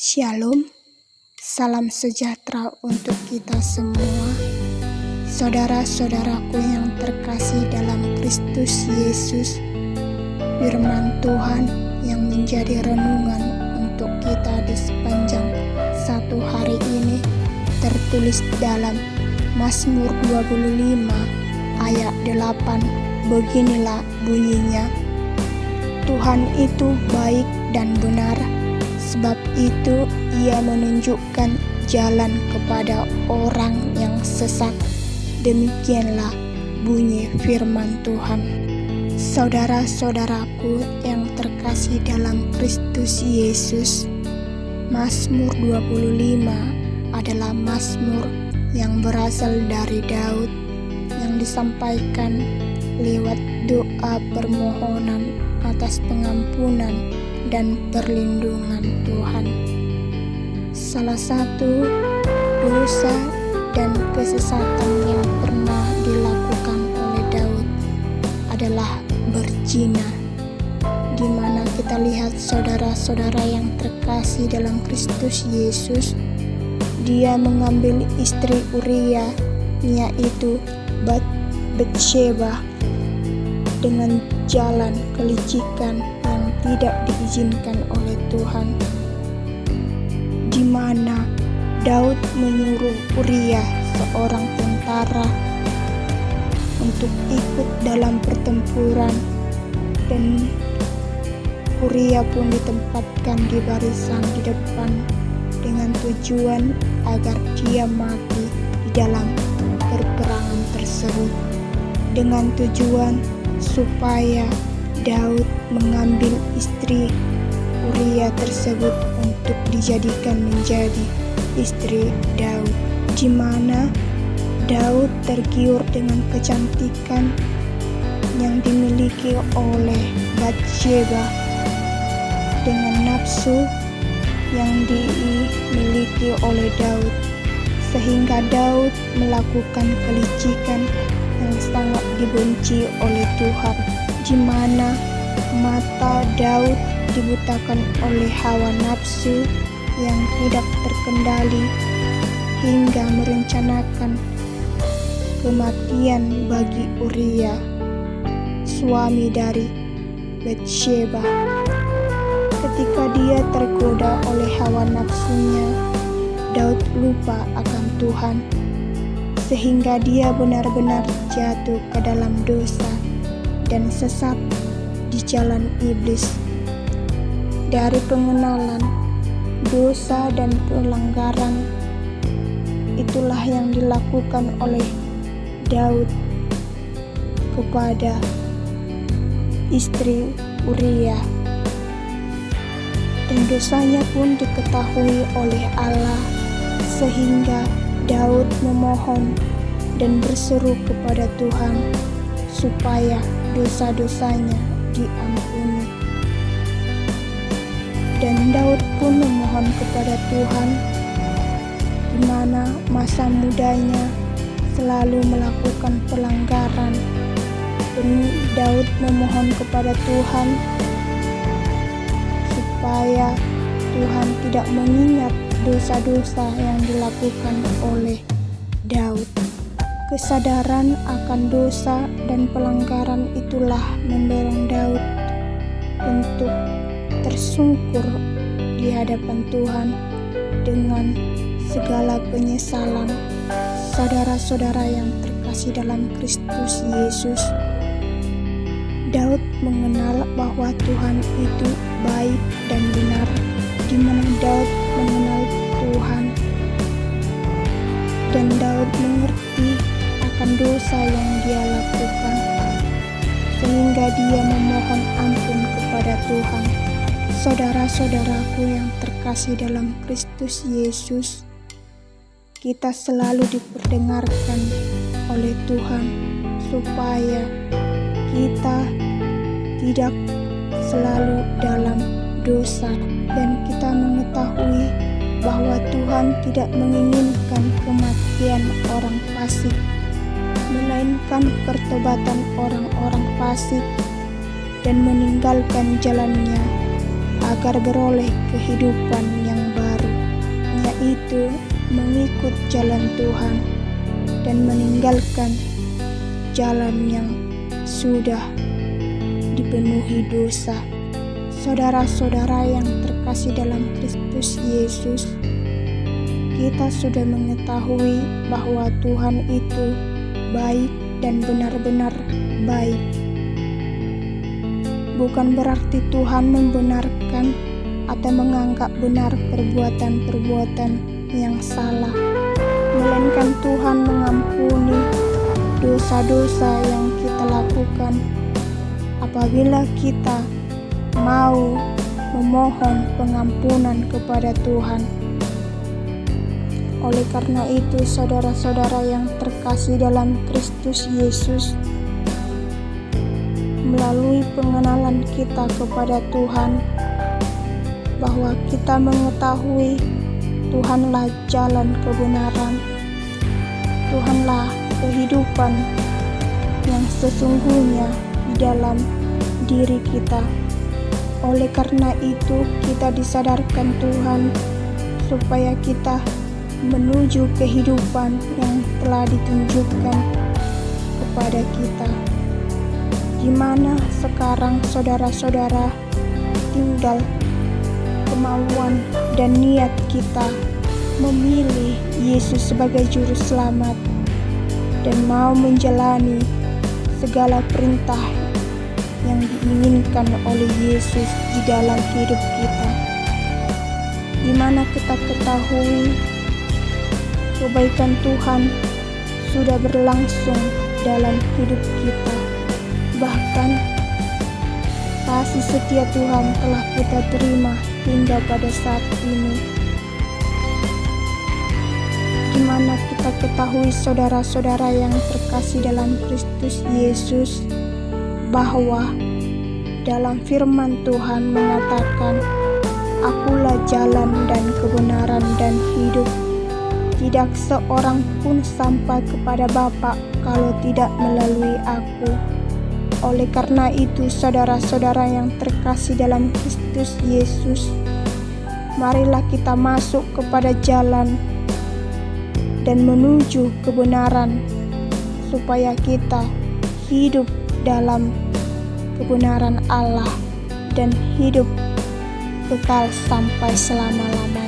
Shalom, salam sejahtera untuk kita semua. Saudara-saudaraku yang terkasih dalam Kristus Yesus, firman Tuhan yang menjadi renungan untuk kita di sepanjang satu hari ini tertulis dalam Mazmur 25 ayat 8. Beginilah bunyinya: Tuhan itu baik dan benar, sebab itu Ia menunjukkan jalan kepada orang yang sesat. Demikianlah bunyi firman Tuhan. Saudara-saudaraku yang terkasih dalam Kristus Yesus, Mazmur 25 adalah mazmur yang berasal dari Daud, yang disampaikan lewat doa permohonan atas pengampunan dan perlindungan Tuhan. Salah satu dosa dan kesesatan yang pernah dilakukan oleh Daud adalah berzina, di mana kita lihat saudara-saudara yang terkasih dalam Kristus Yesus, dia mengambil istri Uria, yaitu Batsheba, dengan jalan kelicikan yang tidak diizinkan oleh Tuhan, di mana Daud menyuruh Uria, seorang tentara, untuk ikut dalam pertempuran, dan Uria pun ditempatkan di barisan di depan dengan tujuan agar dia mati di dalam peperangan tersebut, dengan tujuan supaya Daud mengambil istri Uria tersebut untuk dijadikan menjadi istri Daud, di mana Daud tergiur dengan kecantikan yang dimiliki oleh Batsheba, dengan nafsu yang dimiliki oleh Daud, sehingga Daud melakukan kelicikan yang sangat dibenci oleh Tuhan, di mana mata Daud dibutakan oleh hawa nafsu yang tidak terkendali hingga merencanakan kematian bagi Uria, suami dari Batsheba. Ketika dia tergoda oleh hawa nafsunya, Daud lupa akan Tuhan, sehingga dia benar-benar jatuh ke dalam dosa dan sesat di jalan iblis. Dari pengenalan dosa dan pelanggaran itulah yang dilakukan oleh Daud kepada istri Uria, dan dosanya pun diketahui oleh Allah, sehingga Daud memohon dan berseru kepada Tuhan supaya dosa-dosanya diampuni. Dan Daud pun memohon kepada Tuhan, di mana masa mudanya selalu melakukan pelanggaran, dan Daud memohon kepada Tuhan supaya Tuhan tidak mengingat dosa-dosa yang dilakukan oleh Daud. Kesadaran akan dosa dan pelanggaran itulah mendorong Daud untuk tersungkur di hadapan Tuhan dengan segala penyesalan. Saudara-saudara yang terkasih dalam Kristus Yesus, Daud mengenal bahwa Tuhan itu baik dan benar, di mana Daud mengenal Tuhan, dan Daud mengerti akan dosa yang dia lakukan, sehingga dia memohon ampun kepada Tuhan. Saudara-saudaraku yang terkasih dalam Kristus Yesus, kita selalu diperdengarkan oleh Tuhan supaya kita tidak selalu dalam dosa, dan kita mengetahui bahwa Tuhan tidak menginginkan kematian orang fasik, melainkan pertobatan orang-orang fasik dan meninggalkan jalannya agar beroleh kehidupan yang baru. itu mengikut jalan Tuhan dan meninggalkan jalan yang sudah dipenuhi dosa. Saudara-saudara yang terkasih dalam Kristus Yesus, kita sudah mengetahui bahwa Tuhan itu baik dan benar-benar baik. Bukan berarti Tuhan membenarkan atau menganggap benar perbuatan-perbuatan yang salah, melainkan Tuhan mengampuni dosa-dosa yang kita lakukan apabila kita mau memohon pengampunan kepada Tuhan. Oleh karena itu, saudara-saudara yang terkasih dalam Kristus Yesus, melalui pengenalan kita kepada Tuhan, bahwa kita mengetahui Tuhanlah jalan kebenaran, Tuhanlah kehidupan yang sesungguhnya di dalam diri kita. Oleh karena itu, kita disadarkan Tuhan supaya kita menuju kehidupan yang telah ditunjukkan kepada kita, di mana sekarang saudara-saudara tinggal kemauan dan niat kita memilih Yesus sebagai juru selamat dan mau menjalani segala perintah yang diinginkan oleh Yesus di dalam hidup kita, di mana kita ketahui kebaikan Tuhan sudah berlangsung dalam hidup kita. Bahkan kasih setia Tuhan telah kita terima hingga pada saat ini, di mana kita ketahui saudara-saudara yang terkasih dalam Kristus Yesus, bahwa dalam firman Tuhan mengatakan, "Akulah jalan dan kebenaran dan hidup. Tidak seorang pun sampai kepada Bapa kalau tidak melalui aku." Oleh karena itu, saudara-saudara yang terkasih dalam Kristus Yesus, marilah kita masuk kepada jalan dan menuju kebenaran, supaya kita hidup dalam kebenaran Allah dan hidup kekal sampai selama-lamanya.